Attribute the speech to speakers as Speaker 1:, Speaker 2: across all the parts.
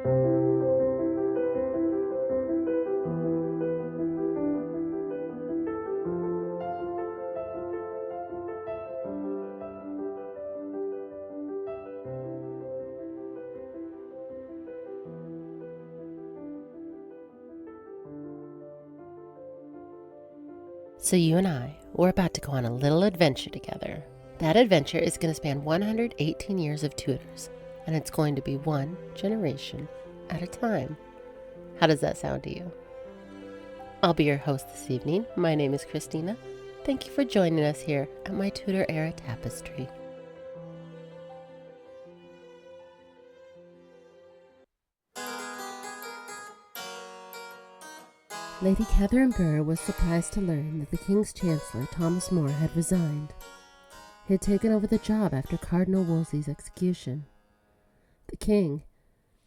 Speaker 1: So you and we're about to go on a little adventure together. That adventure is going to span 118 years of Tudors, and it's going to be one generation at a time. How does that sound to you? I'll be your host this evening. My name is Christina. Thank you for joining us here at my Tudor era Tapestry. Lady Catherine Burr was surprised to learn that the King's Chancellor, Thomas More, had resigned. He had taken over the job after Cardinal Wolsey's execution. The King,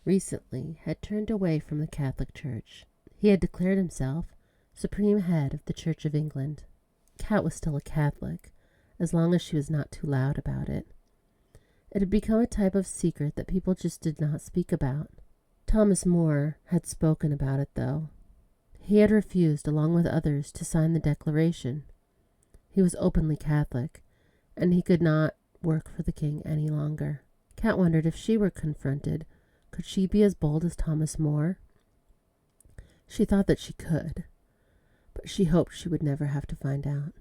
Speaker 1: recently, had turned away from the Catholic Church. He had declared himself supreme head of the Church of England. Cat was still a Catholic, as long as she was not too loud about it. It had become a type of secret that people just did not speak about. Thomas More had spoken about it, though. He had refused, along with others, to sign the declaration. He was openly Catholic, and he could not work for the king any longer. Cat wondered if she were confronted, could she be as bold as Thomas More? She thought that she could, but she hoped she would never have to find out.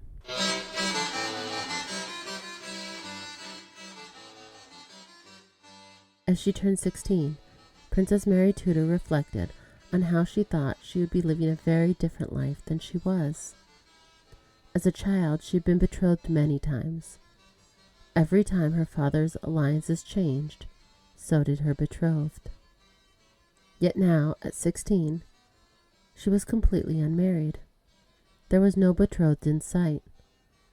Speaker 1: As she turned 16, Princess Mary Tudor reflected on how she thought she would be living a very different life than she was. As a child, she had been betrothed many times. Every time her father's alliances changed, so did her betrothed. Yet now, at 16, she was completely unmarried. There was no betrothed in sight.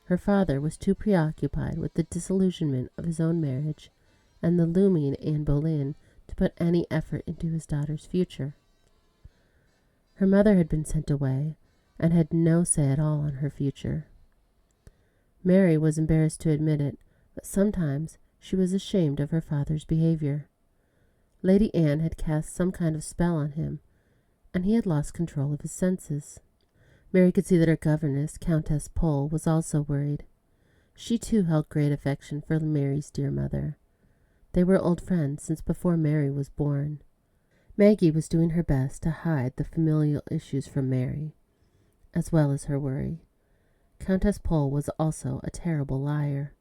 Speaker 1: Her father was too preoccupied with the disillusionment of his own marriage and the looming Anne Boleyn to put any effort into his daughter's future. Her mother had been sent away and had no say at all on her future. Mary was embarrassed to admit it, but sometimes she was ashamed of her father's behavior. Lady Anne had cast some kind of spell on him, and he had lost control of his senses. Mary could see that her governess, Countess Pole, was also worried. She too held great affection for Mary's dear mother. They were old friends since before Mary was born. Maggie was doing her best to hide the familial issues from Mary, as well as her worry. Countess Pole was also a terrible liar.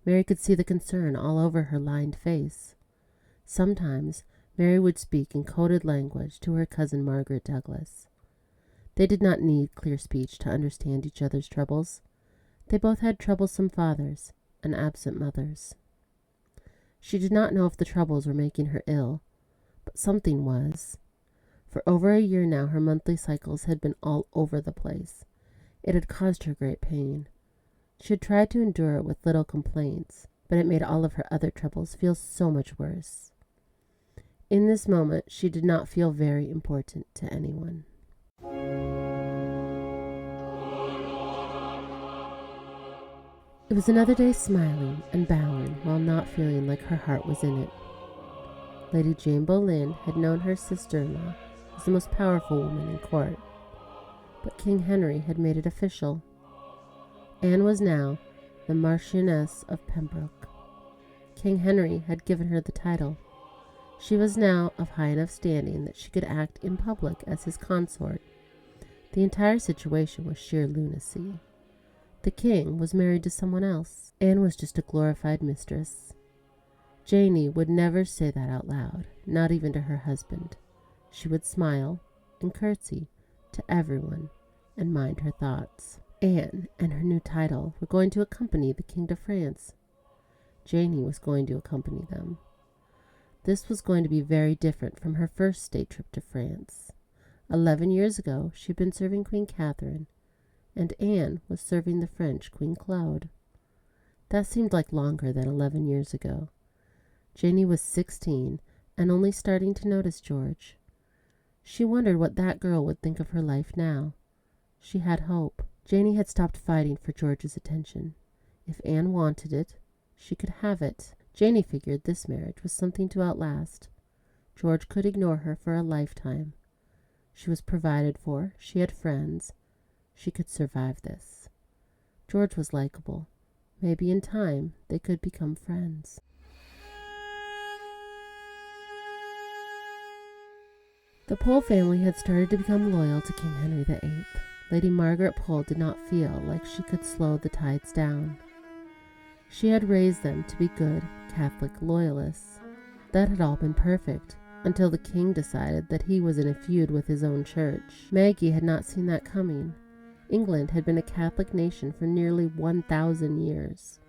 Speaker 1: Mary could see the concern all over her lined face. Sometimes Mary would speak in coded language to her cousin Margaret Douglas. They did not need clear speech to understand each other's troubles. They both had troublesome fathers and absent mothers. She did not know if the troubles were making her ill, but something was. For over a year now her monthly cycles had been all over the place. It had caused her great pain. She had tried to endure it with little complaints, but it made all of her other troubles feel so much worse. In this moment she did not feel very important to anyone. It was another day smiling and bowing while not feeling like her heart was in it. Lady Jane Boleyn had known her sister-in-law as the most powerful woman in court, but King Henry had made it official. Anne was now the Marchioness of Pembroke. King Henry had given her the title. She was now of high enough standing that she could act in public as his consort. The entire situation was sheer lunacy. The king was married to someone else. Anne was just a glorified mistress. Janie would never say that out loud, not even to her husband. She would smile and curtsy to everyone and mind her thoughts. Anne and her new title were going to accompany the King to France. Janie was going to accompany them. This was going to be very different from her first state trip to France. 11 years ago, she had been serving Queen Catherine, and Anne was serving the French Queen Claude. That seemed like longer than 11 years ago. Janie was 16 and only starting to notice George. She wondered what that girl would think of her life now. She had hope. Janie had stopped fighting for George's attention. If Anne wanted it, she could have it. Janie figured this marriage was something to outlast. George could ignore her for a lifetime. She was provided for, she had friends, she could survive this. George was likable. Maybe in time they could become friends. The Pole family had started to become loyal to King Henry VIII. Lady Margaret Pole did not feel like she could slow the tides down. She had raised them to be good Catholic loyalists. That had all been perfect, until the king decided that he was in a feud with his own church. Maggie had not seen that coming. England had been a Catholic nation for nearly 1,000 years.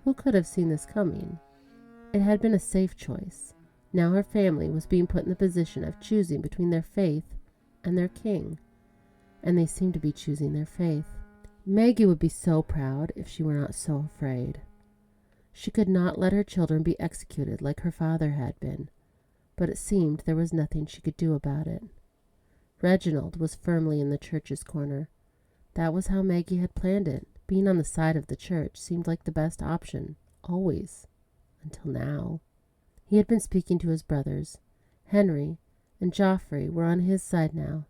Speaker 1: Who could have seen this coming? It had been a safe choice. Now her family was being put in the position of choosing between their faith and their king, and they seemed to be choosing their faith. Maggie would be so proud if she were not so afraid. She could not let her children be executed like her father had been, but it seemed there was nothing she could do about it. Reginald was firmly in the church's corner. That was how Maggie had planned it. Being on the side of the church seemed like the best option, always, until now. He had been speaking to his brothers. Henry and Geoffrey were on his side now.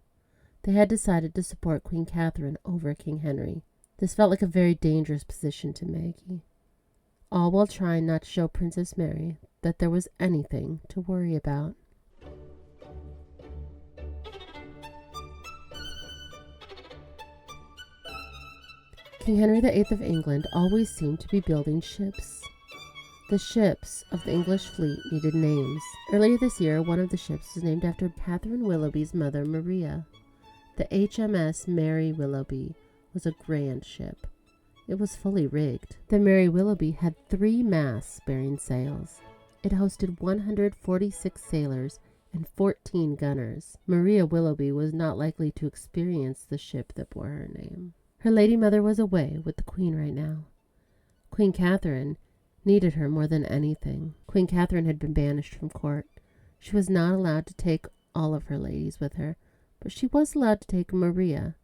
Speaker 1: They had decided to support Queen Catherine over King Henry. This felt like a very dangerous position to Maggie, all while trying not to show Princess Mary that there was anything to worry about. King Henry VIII of England always seemed to be building ships. The ships of the English fleet needed names. Earlier this year, one of the ships was named after Catherine Willoughby's mother, Maria. The HMS Mary Willoughby was a grand ship. It was fully rigged. The Mary Willoughby had 3 masts bearing sails. It hosted 146 sailors and 14 gunners. Maria Willoughby was not likely to experience the ship that bore her name. Her lady mother was away with the Queen right now. Queen Catherine needed her more than anything. Queen Catherine had been banished from court. She was not allowed to take all of her ladies with her, but she was allowed to take Maria.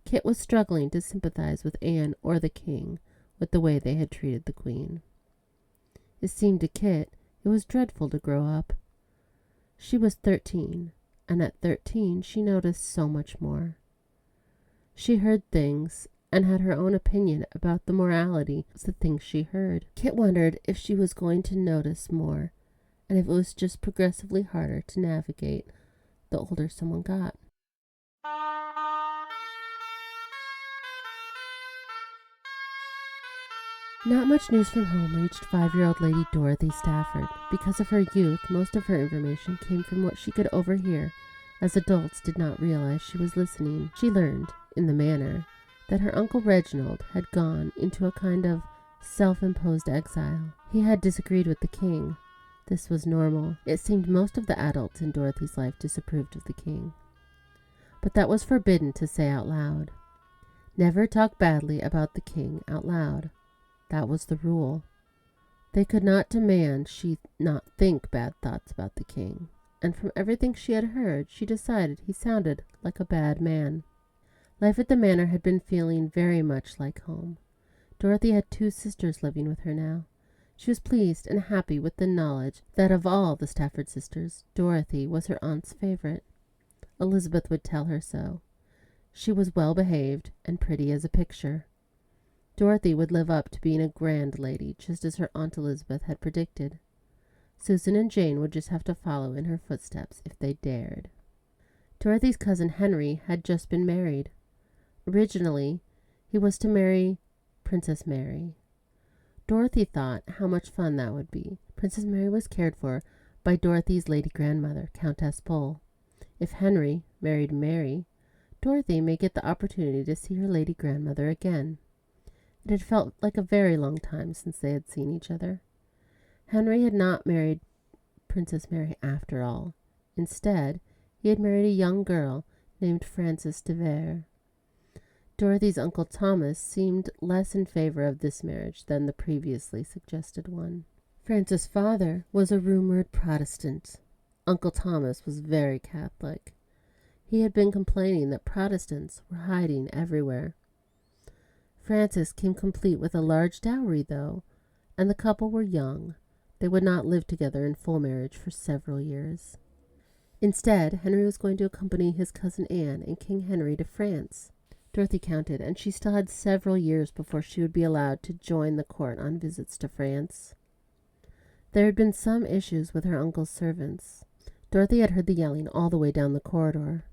Speaker 1: Kit was struggling to sympathize with Anne or the king with the way they had treated the Queen. It seemed to Kit it was dreadful to grow up. She was 13, and at 13 she noticed so much more. She heard things and had her own opinion about the morality of the things she heard. Kit wondered if she was going to notice more, and if it was just progressively harder to navigate the older someone got. Not much news from home reached 5-year-old Lady Dorothy Stafford. Because of her youth, most of her information came from what she could overhear, as adults did not realize she was listening. She learned, in the manner, that her Uncle Reginald had gone into a kind of self-imposed exile. He had disagreed with the king. This was normal. It seemed most of the adults in Dorothy's life disapproved of the king. But that was forbidden to say out loud. Never talk badly about the king out loud. That was the rule. They could not demand she not think bad thoughts about the king, and from everything she had heard, she decided he sounded like a bad man. Life at the manor had been feeling very much like home. Dorothy had 2 sisters living with her now. She was pleased and happy with the knowledge that of all the Stafford sisters, Dorothy was her aunt's favorite. Elizabeth would tell her so. She was well behaved and pretty as a picture. Dorothy would live up to being a grand lady, just as her Aunt Elizabeth had predicted. Susan and Jane would just have to follow in her footsteps if they dared. Dorothy's cousin Henry had just been married. Originally, he was to marry Princess Mary. Dorothy thought how much fun that would be. Princess Mary was cared for by Dorothy's lady grandmother, Countess Pole. If Henry married Mary, Dorothy may get the opportunity to see her lady grandmother again. It had felt like a very long time since they had seen each other. Henry had not married Princess Mary after all. Instead, he had married a young girl named Frances de Vere. Dorothy's Uncle Thomas seemed less in favor of this marriage than the previously suggested one. Frances' father was a rumored Protestant. Uncle Thomas was very Catholic. He had been complaining that Protestants were hiding everywhere. Frances came complete with a large dowry, though, and the couple were young. They would not live together in full marriage for several years. Instead, Henry was going to accompany his cousin Anne and King Henry to France. Dorothy counted, and she still had several years before she would be allowed to join the court on visits to France. There had been some issues with her uncle's servants. Dorothy had heard the yelling all the way down the corridor.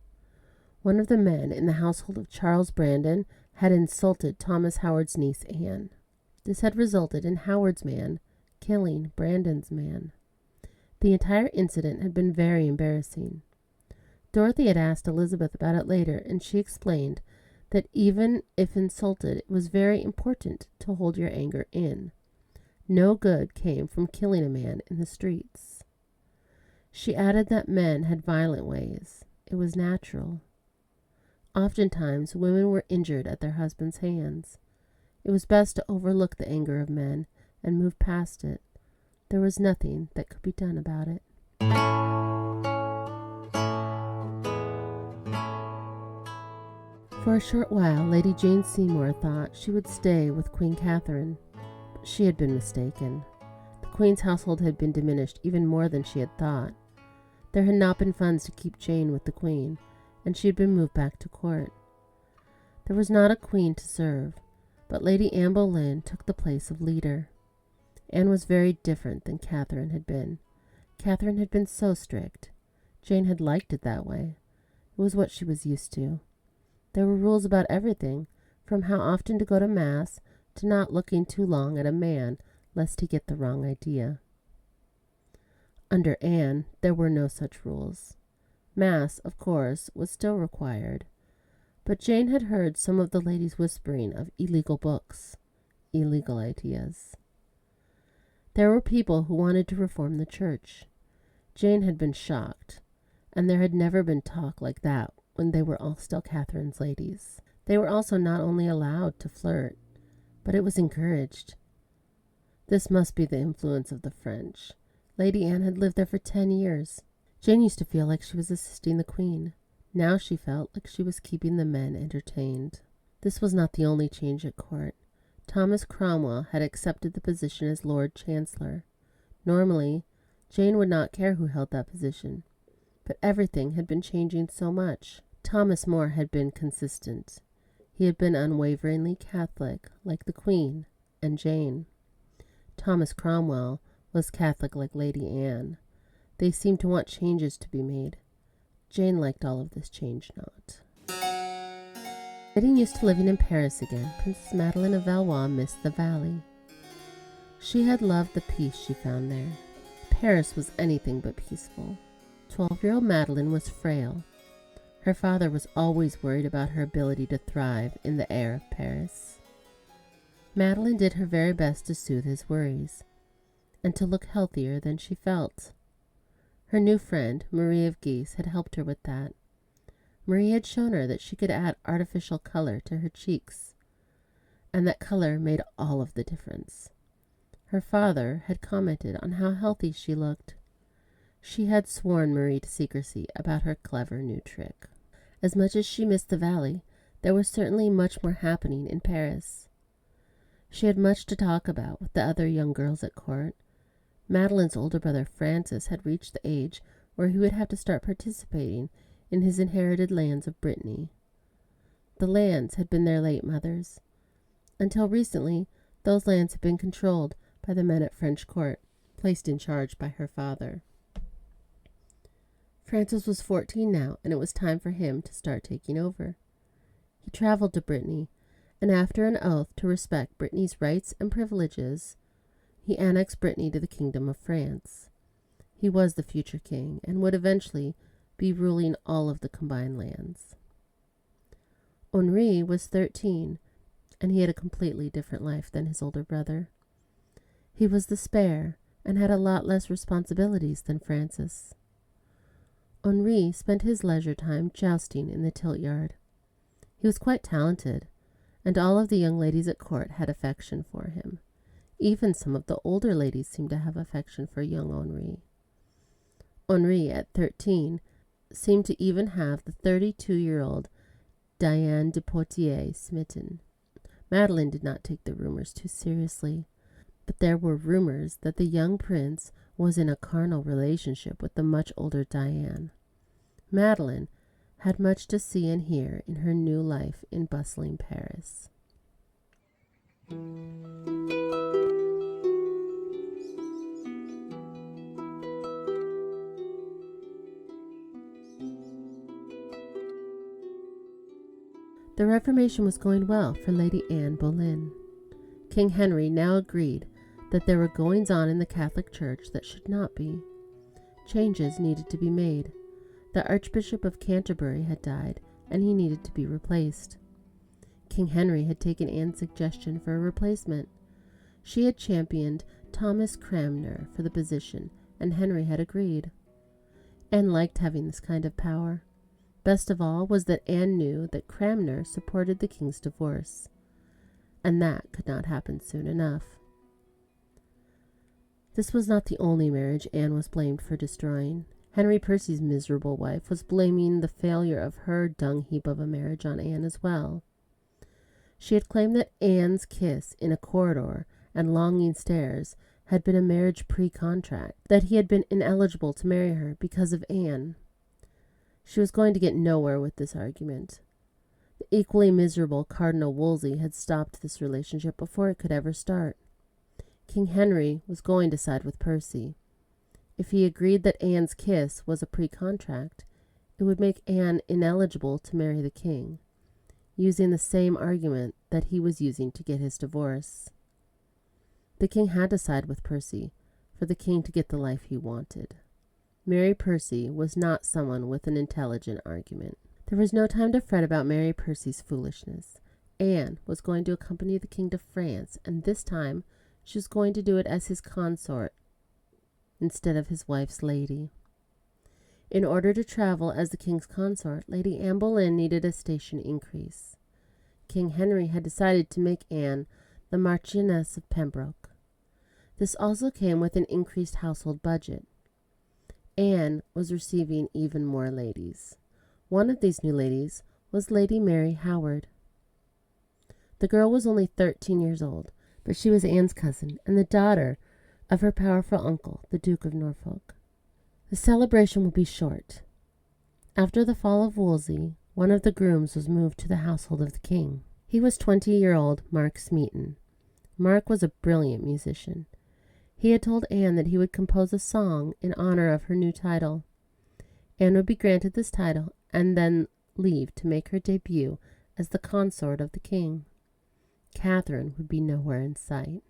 Speaker 1: One of the men in the household of Charles Brandon had insulted Thomas Howard's niece Anne. This had resulted in Howard's man killing Brandon's man. The entire incident had been very embarrassing. Dorothy had asked Elizabeth about it later, and she explained that even if insulted, it was very important to hold your anger in. No good came from killing a man in the streets. She added that men had violent ways. It was natural. Oftentimes, women were injured at their husbands' hands. It was best to overlook the anger of men and move past it. There was nothing that could be done about it. For a short while, Lady Jane Seymour thought she would stay with Queen Catherine, but she had been mistaken. The Queen's household had been diminished even more than she had thought. There had not been funds to keep Jane with the Queen, and she had been moved back to court. There was not a queen to serve, but Lady Anne Boleyn took the place of leader. Anne was very different than Catherine had been. Catherine had been so strict. Jane had liked it that way. It was what she was used to. There were rules about everything, from how often to go to Mass to not looking too long at a man lest he get the wrong idea. Under Anne, there were no such rules. Mass, of course, was still required, but Jane had heard some of the ladies whispering of illegal books, illegal ideas. There were people who wanted to reform the church. Jane had been shocked, and there had never been talk like that when they were all still Catherine's ladies. They were also not only allowed to flirt, but it was encouraged. This must be the influence of the French. Lady Anne had lived there for 10 years. Jane used to feel like she was assisting the Queen. Now she felt like she was keeping the men entertained. This was not the only change at court. Thomas Cromwell had accepted the position as Lord Chancellor. Normally, Jane would not care who held that position, but everything had been changing so much. Thomas More had been consistent. He had been unwaveringly Catholic, like the Queen and Jane. Thomas Cromwell was Catholic like Lady Anne. They seemed to want changes to be made. Jane liked all of this change not. Getting used to living in Paris again, Princess Madeleine of Valois missed the valley. She had loved the peace she found there. Paris was anything but peaceful. 12-year-old Madeleine was frail. Her father was always worried about her ability to thrive in the air of Paris. Madeleine did her very best to soothe his worries, and to look healthier than she felt. Her new friend, Marie of Guise, had helped her with that. Marie had shown her that she could add artificial color to her cheeks, and that color made all of the difference. Her father had commented on how healthy she looked. She had sworn Marie to secrecy about her clever new trick. As much as she missed the valley, there was certainly much more happening in Paris. She had much to talk about with the other young girls at court. Madeleine's older brother Francis had reached the age where he would have to start participating in his inherited lands of Brittany. The lands had been their late mother's. Until recently, those lands had been controlled by the men at French court, placed in charge by her father. Francis was 14 now, and it was time for him to start taking over. He traveled to Brittany, and after an oath to respect Brittany's rights and privileges, he annexed Brittany to the Kingdom of France. He was the future king, and would eventually be ruling all of the combined lands. Henri was 13, and he had a completely different life than his older brother. He was the spare, and had a lot less responsibilities than Francis. Henri spent his leisure time jousting in the tilt yard. He was quite talented, and all of the young ladies at court had affection for him. Even some of the older ladies seemed to have affection for young Henri. Henri, at 13, seemed to even have the 32-year-old Diane de Poitiers smitten. Madeleine did not take the rumors too seriously, but there were rumors that the young prince was in a carnal relationship with the much older Diane. Madeline had much to see and hear in her new life in bustling Paris. The Reformation was going well for Lady Anne Boleyn. King Henry now agreed that there were goings-on in the Catholic Church that should not be. Changes needed to be made. The Archbishop of Canterbury had died, and he needed to be replaced. King Henry had taken Anne's suggestion for a replacement. She had championed Thomas Cranmer for the position, and Henry had agreed. Anne liked having this kind of power. Best of all was that Anne knew that Cranmer supported the king's divorce, and that could not happen soon enough. This was not the only marriage Anne was blamed for destroying. Henry Percy's miserable wife was blaming the failure of her dung heap of a marriage on Anne as well. She had claimed that Anne's kiss in a corridor and longing stares had been a marriage pre-contract, that he had been ineligible to marry her because of Anne. She was going to get nowhere with this argument. The equally miserable Cardinal Wolsey had stopped this relationship before it could ever start. King Henry was going to side with Percy. If he agreed that Anne's kiss was a pre-contract, it would make Anne ineligible to marry the king, using the same argument that he was using to get his divorce. The king had to side with Percy for the king to get the life he wanted. Mary Percy was not someone with an intelligent argument. There was no time to fret about Mary Percy's foolishness. Anne was going to accompany the king to France, and this time she was going to do it as his consort instead of his wife's lady. In order to travel as the king's consort, Lady Anne Boleyn needed a station increase. King Henry had decided to make Anne the Marchioness of Pembroke. This also came with an increased household budget. Anne was receiving even more ladies. One of these new ladies was Lady Mary Howard. The girl was only 13 years old, but she was Anne's cousin and the daughter of her powerful uncle, the Duke of Norfolk. The celebration would be short. After the fall of Wolsey, one of the grooms was moved to the household of the king. He was 20-year-old Mark Smeaton. Mark was a brilliant musician. He had told Anne that he would compose a song in honor of her new title. Anne would be granted this title and then leave to make her debut as the consort of the king. Catherine would be nowhere in sight.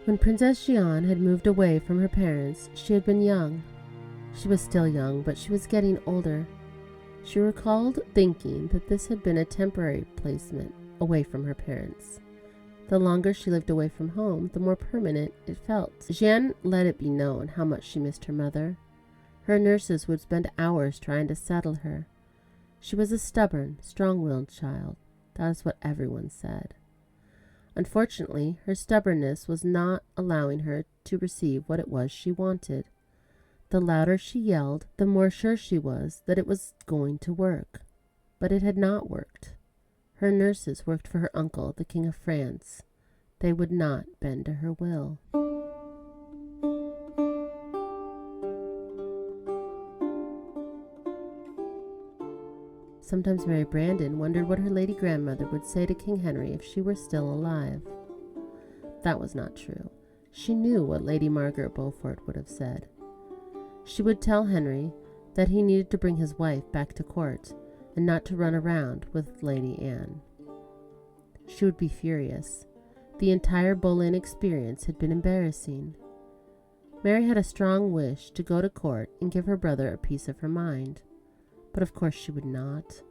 Speaker 1: When Princess Jeanne had moved away from her parents, she had been young. She was still young, but she was getting older. She recalled thinking that this had been a temporary placement away from her parents. The longer she lived away from home, the more permanent it felt. Jeanne let it be known how much she missed her mother. Her nurses would spend hours trying to settle her. She was a stubborn, strong-willed child. That is what everyone said. Unfortunately, her stubbornness was not allowing her to receive what it was she wanted. The louder she yelled, the more sure she was that it was going to work. But it had not worked. Her nurses worked for her uncle, the King of France. They would not bend to her will. Sometimes Mary Brandon wondered what her lady grandmother would say to King Henry if she were still alive. That was not true. She knew what Lady Margaret Beaufort would have said. She would tell Henry that he needed to bring his wife back to court and not to run around with Lady Anne. She would be furious. The entire Boleyn experience had been embarrassing. Mary had a strong wish to go to court and give her brother a piece of her mind. But of course she would not.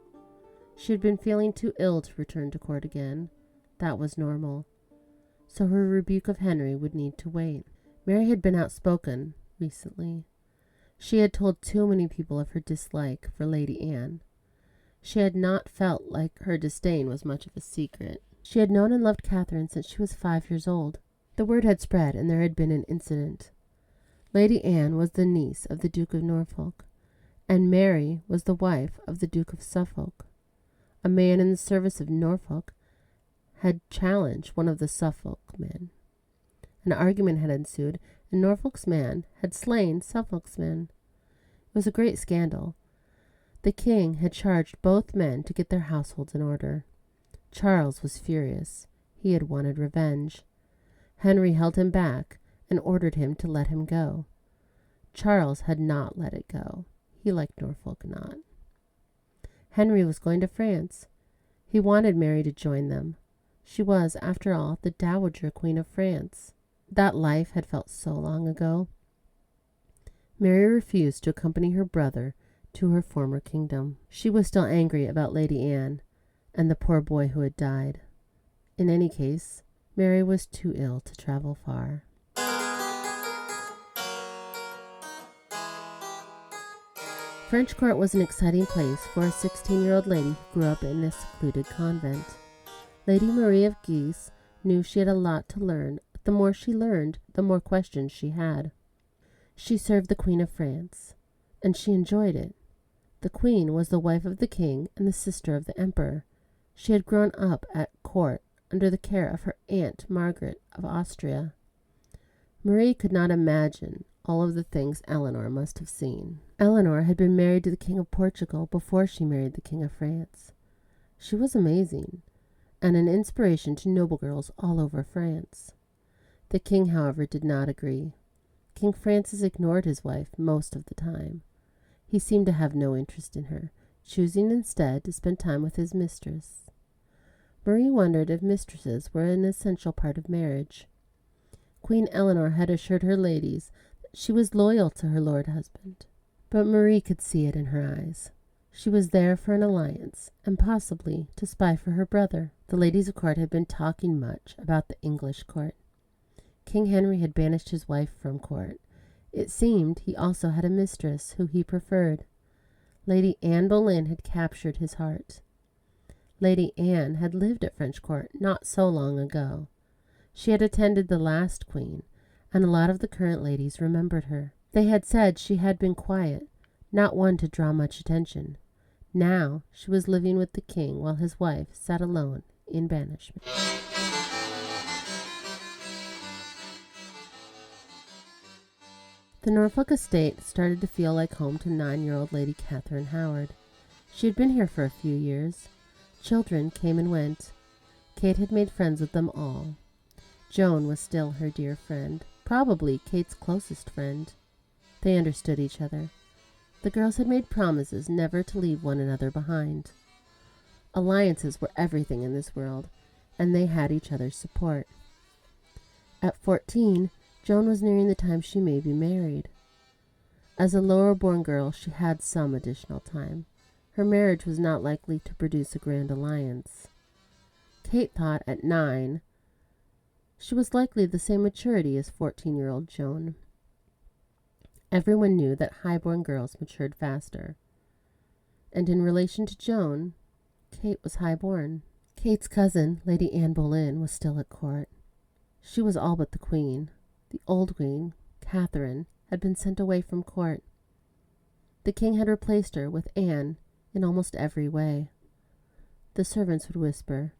Speaker 1: She had been feeling too ill to return to court again. That was normal. So her rebuke of Henry would need to wait. Mary had been outspoken recently. She had told too many people of her dislike for Lady Anne. She had not felt like her disdain was much of a secret. She had known and loved Catherine since she was 5 years old. The word had spread, and there had been an incident. Lady Anne was the niece of the Duke of Norfolk, and Mary was the wife of the Duke of Suffolk. A man in the service of Norfolk had challenged one of the Suffolk men. An argument had ensued, and Norfolk's man had slain Suffolk's man. It was a great scandal. The king had charged both men to get their households in order. Charles was furious. He had wanted revenge. Henry held him back and ordered him to let him go. Charles had not let it go. He liked Norfolk not. Henry was going to France. He wanted Mary to join them. She was, after all, the Dowager Queen of France. That life had felt so long ago. Mary refused to accompany her brother to her former kingdom. She was still angry about Lady Anne and the poor boy who had died. In any case, Mary was too ill to travel far. French court was an exciting place for a 16-year-old lady who grew up in a secluded convent. Lady Marie of Guise knew she had a lot to learn. The more she learned, the more questions she had. She served the Queen of France, and she enjoyed it. The Queen was the wife of the king and the sister of the emperor. She had grown up at court under the care of her aunt Margaret of Austria. Marie could not imagine all of the things Eleanor must have seen. Eleanor had been married to the King of Portugal before she married the King of France. She was amazing, and an inspiration to noble girls all over France. The king, however, did not agree. King Francis ignored his wife most of the time. He seemed to have no interest in her, choosing instead to spend time with his mistress. Marie wondered if mistresses were an essential part of marriage. Queen Eleanor had assured her ladies that she was loyal to her lord husband, but Marie could see it in her eyes. She was there for an alliance, and possibly to spy for her brother. The ladies of court had been talking much about the English court. King Henry had banished his wife from court. It seemed he also had a mistress who he preferred. Lady Anne Boleyn had captured his heart. Lady Anne had lived at French court not so long ago. She had attended the last queen, and a lot of the current ladies remembered her. They had said she had been quiet, not one to draw much attention. Now she was living with the king while his wife sat alone in banishment. The Norfolk estate started to feel like home to 9-year-old Lady Catherine Howard. She had been here for a few years. Children came and went. Kate had made friends with them all. Joan was still her dear friend, probably Kate's closest friend. They understood each other. The girls had made promises never to leave one another behind. Alliances were everything in this world, and they had each other's support. At 14, Joan was nearing the time she may be married. As a lower-born girl, she had some additional time. Her marriage was not likely to produce a grand alliance. Kate thought at 9 she was likely the same maturity as 14-year-old Joan. Everyone knew that high-born girls matured faster. And in relation to Joan, Kate was high-born. Kate's cousin, Lady Anne Boleyn, was still at court. She was all but the queen. The old queen, Catherine, had been sent away from court. The king had replaced her with Anne in almost every way. The servants would whisper.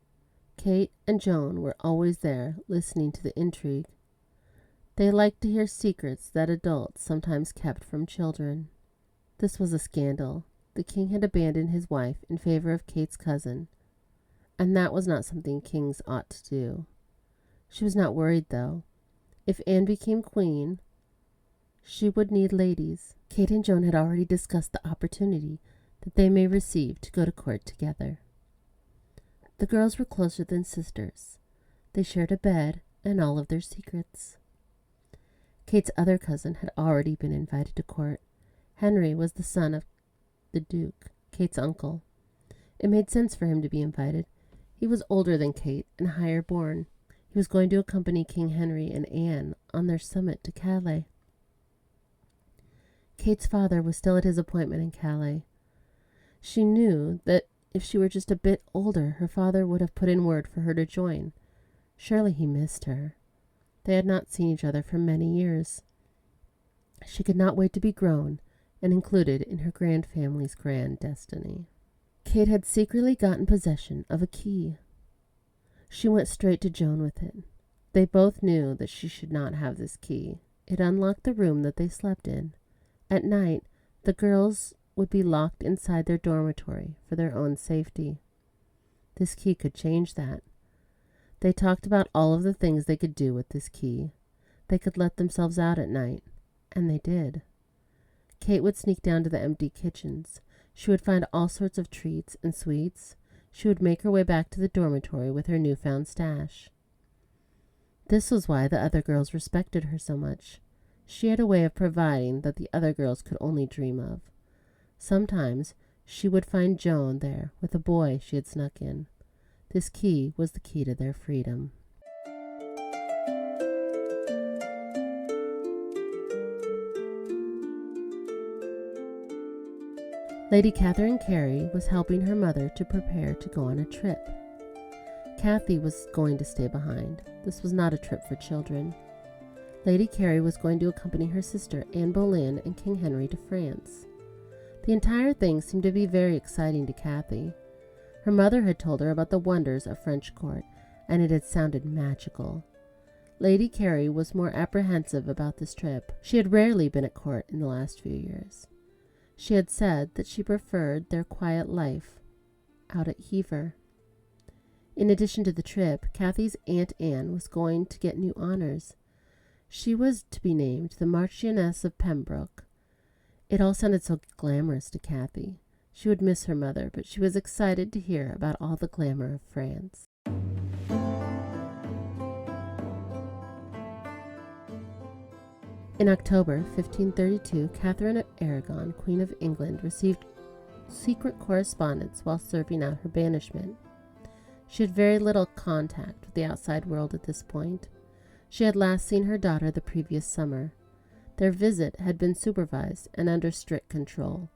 Speaker 1: Kate and Joan were always there, listening to the intrigue. They liked to hear secrets that adults sometimes kept from children. This was a scandal. The king had abandoned his wife in favor of Kate's cousin, and that was not something kings ought to do. She was not worried, though. If Anne became queen, she would need ladies. Kate and Joan had already discussed the opportunity that they may receive to go to court together. The girls were closer than sisters. They shared a bed and all of their secrets. Kate's other cousin had already been invited to court. Henry was the son of the Duke, Kate's uncle. It made sense for him to be invited. He was older than Kate and higher born. He was going to accompany King Henry and Anne on their summit to Calais. Kate's father was still at his appointment in Calais. She knew that if she were just a bit older, her father would have put in word for her to join. Surely he missed her. They had not seen each other for many years. She could not wait to be grown and included in her grand family's grand destiny. Kate had secretly gotten possession of a key. She went straight to Joan with it. They both knew that she should not have this key. It unlocked the room that they slept in. At night, the girls would be locked inside their dormitory for their own safety. This key could change that. They talked about all of the things they could do with this key. They could let themselves out at night, and they did. Kate would sneak down to the empty kitchens. She would find all sorts of treats and sweets. She would make her way back to the dormitory with her newfound stash. This was why the other girls respected her so much. She had a way of providing that the other girls could only dream of. Sometimes she would find Joan there with a boy she had snuck in. This key was the key to their freedom. Lady Catherine Carey was helping her mother to prepare to go on a trip. Cathy was going to stay behind. This was not a trip for children. Lady Carey was going to accompany her sister Anne Boleyn and King Henry to France. The entire thing seemed to be very exciting to Cathy. Her mother had told her about the wonders of French court, and it had sounded magical. Lady Carey was more apprehensive about this trip. She had rarely been at court in the last few years. She had said that she preferred their quiet life out at Hever. In addition to the trip, Cathy's Aunt Anne was going to get new honors. She was to be named the Marchioness of Pembroke. It all sounded so glamorous to Cathy. She would miss her mother, but she was excited to hear about all the glamour of France. In October 1532, Catherine of Aragon, Queen of England, received secret correspondence while serving out her banishment. She had very little contact with the outside world at this point. She had last seen her daughter the previous summer. Their visit had been supervised and under strict control.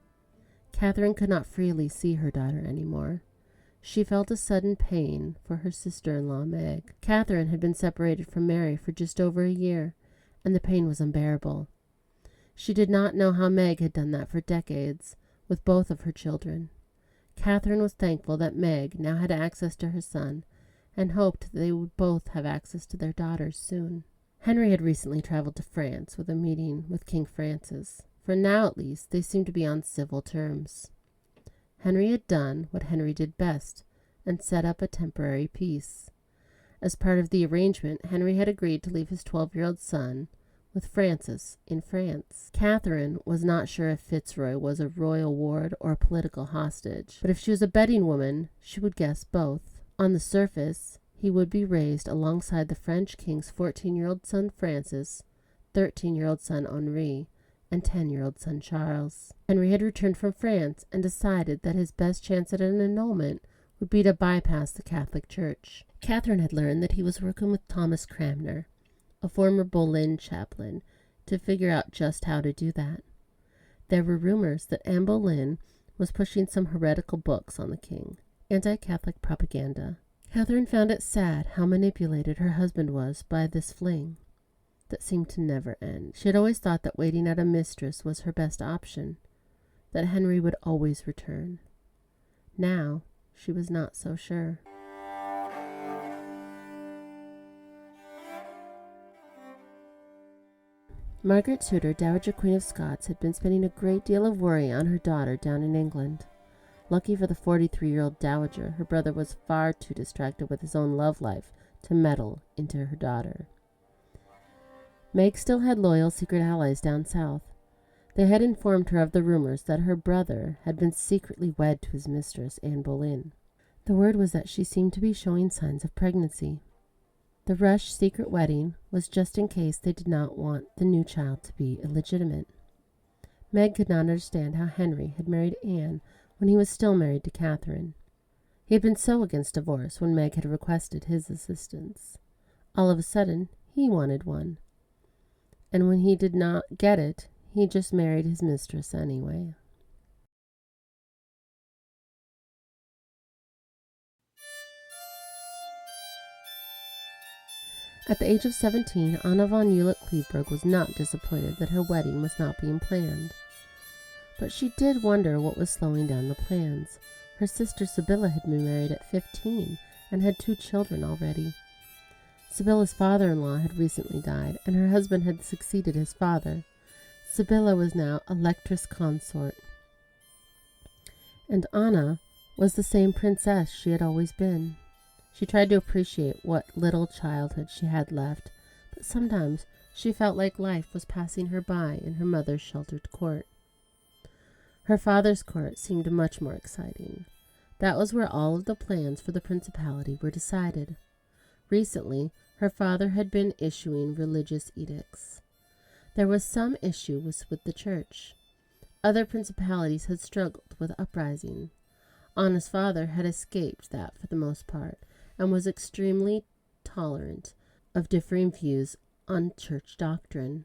Speaker 1: Catherine could not freely see her daughter anymore. She felt a sudden pain for her sister-in-law, Meg. Catherine had been separated from Mary for just over a year, and the pain was unbearable. She did not know how Meg had done that for decades, with both of her children. Catherine was thankful that Meg now had access to her son, and hoped they would both have access to their daughters soon. Henry had recently traveled to France with a meeting with King Francis. For now, at least, they seemed to be on civil terms. Henry had done what Henry did best, and set up a temporary peace. As part of the arrangement, Henry had agreed to leave his 12-year-old son with Francis in France. Catherine was not sure if Fitzroy was a royal ward or a political hostage, but if she was a betting woman, she would guess both. On the surface, he would be raised alongside the French king's 14-year-old son Francis, 13-year-old son Henri, and 10-year-old son Charles. Henry had returned from France and decided that his best chance at an annulment would be to bypass the Catholic Church. Catherine had learned that he was working with Thomas Cranmer, a former Boleyn chaplain, to figure out just how to do that. There were rumors that Anne Boleyn was pushing some heretical books on the king, anti-Catholic propaganda. Catherine found it sad how manipulated her husband was by this fling that seemed to never end. She had always thought that waiting out a mistress was her best option, that Henry would always return. Now, she was not so sure. Margaret Tudor, Dowager Queen of Scots, had been spending a great deal of worry on her daughter down in England. Lucky for the 43-year-old dowager, her brother was far too distracted with his own love life to meddle into her daughter. Meg still had loyal secret allies down south. They had informed her of the rumors that her brother had been secretly wed to his mistress, Anne Boleyn. The word was that she seemed to be showing signs of pregnancy. The rushed secret wedding was just in case they did not want the new child to be illegitimate. Meg could not understand how Henry had married Anne when he was still married to Catherine. He had been so against divorce when Meg had requested his assistance. All of a sudden, he wanted one. And when he did not get it, he just married his mistress anyway. At the age of 17, Anna von Eulich-Kleeberg was not disappointed that her wedding was not being planned. But she did wonder what was slowing down the plans. Her sister Sibylla had been married at 15, and had 2 children already. Sibylla's father-in-law had recently died, and her husband had succeeded his father. Sibylla was now Electress consort. And Anna was the same princess she had always been. She tried to appreciate what little childhood she had left, but sometimes she felt like life was passing her by in her mother's sheltered court. Her father's court seemed much more exciting. That was where all of the plans for the principality were decided. Recently, her father had been issuing religious edicts. There was some issue with the church. Other principalities had struggled with uprising. Anna's father had escaped that for the most part, and was extremely tolerant of differing views on church doctrine.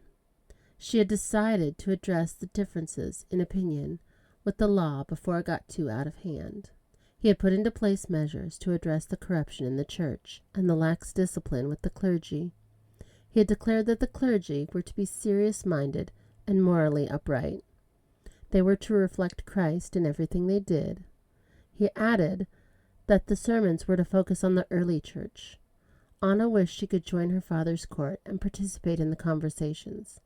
Speaker 1: She had decided to address the differences in opinion with the law before it got too out of hand. He had put into place measures to address the corruption in the church and the lax discipline with the clergy. He had declared that the clergy were to be serious-minded and morally upright. They were to reflect Christ in everything they did. He added that the sermons were to focus on the early church. Anna wished she could join her father's court and participate in the conversations,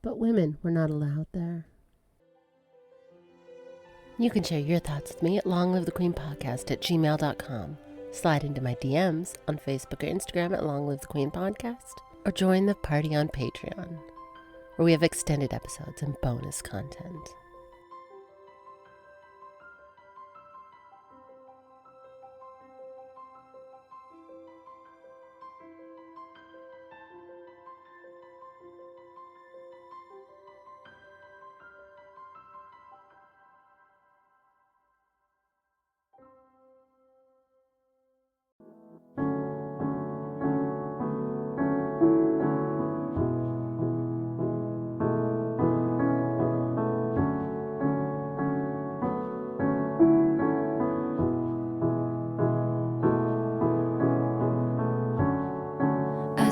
Speaker 1: but women were not allowed there. You can share your thoughts with me at longlivethequeenpodcast@gmail.com. Slide into my DMs on Facebook or Instagram at longlivethequeenpodcast, or join the party on Patreon, where we have extended episodes and bonus content.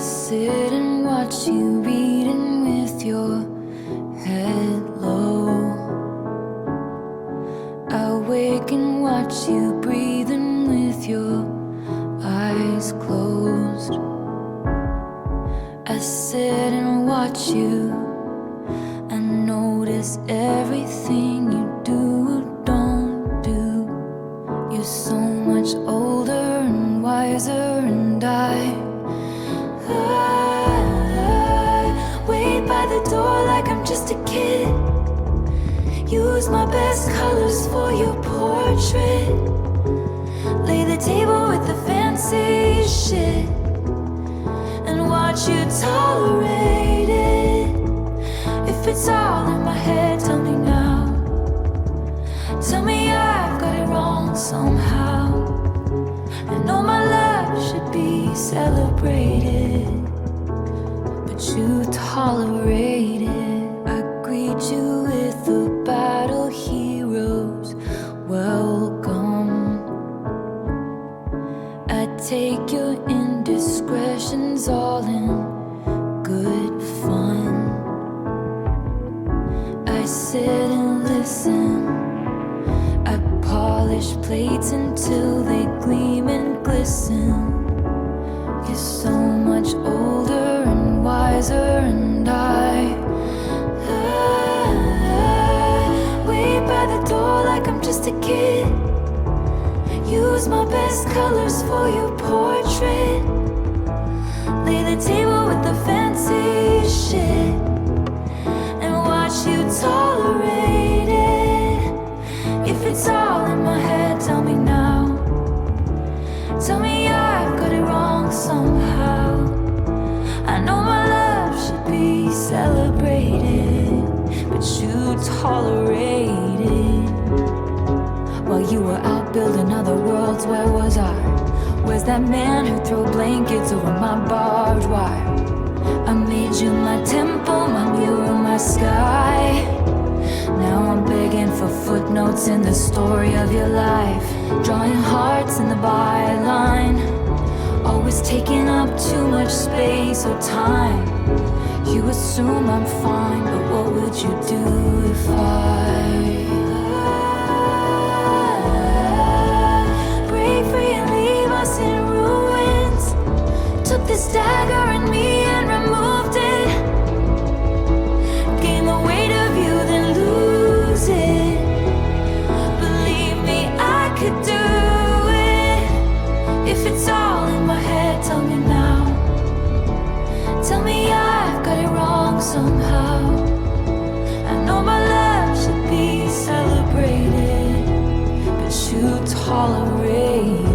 Speaker 2: Sit and watch you reading with your head low. I wake and watch you breathing with your eyes closed. I sit and watch you and notice everything you do or don't do. You're so much older and wiser, and I wait by the door like I'm just a kid. Use my best colors for your portrait. Lay the table with the fancy shit and watch you tolerate it. If it's all in my head, tell me now. Tell me I've got it wrong somehow. I know my love should be celebrated, but you tolerate it. I greet you with a battle heroes welcome. I take your indiscretions all in good fun. I sit and listen. I polish plates until they gleam and glisten. You're so much older and wiser, and I wait by the door like I'm just a kid. Use my best colors for your portrait. Lay the table with the fancy shit and watch you tolerate it. If it's all in my head, tell me now. Tell me I've got it wrong somehow. I know my love should be celebrated, but you tolerate it. While you were out building other worlds, where was I? Where's that man who threw blankets over my barbed wire? I made you my temple, my mural, my sky. Now I'm begging for footnotes in the story of your life, drawing hearts in the byline. Always taking up too much space or time. You assume I'm fine, but what would you do if I break free and leave us in ruins? this dagger in me and removed it. Gain the weight of you, then lose it. Believe me, I could do it. If it's all in my head, tell me now. Tell me I've got it wrong somehow. I know my love should be celebrated, but you tolerate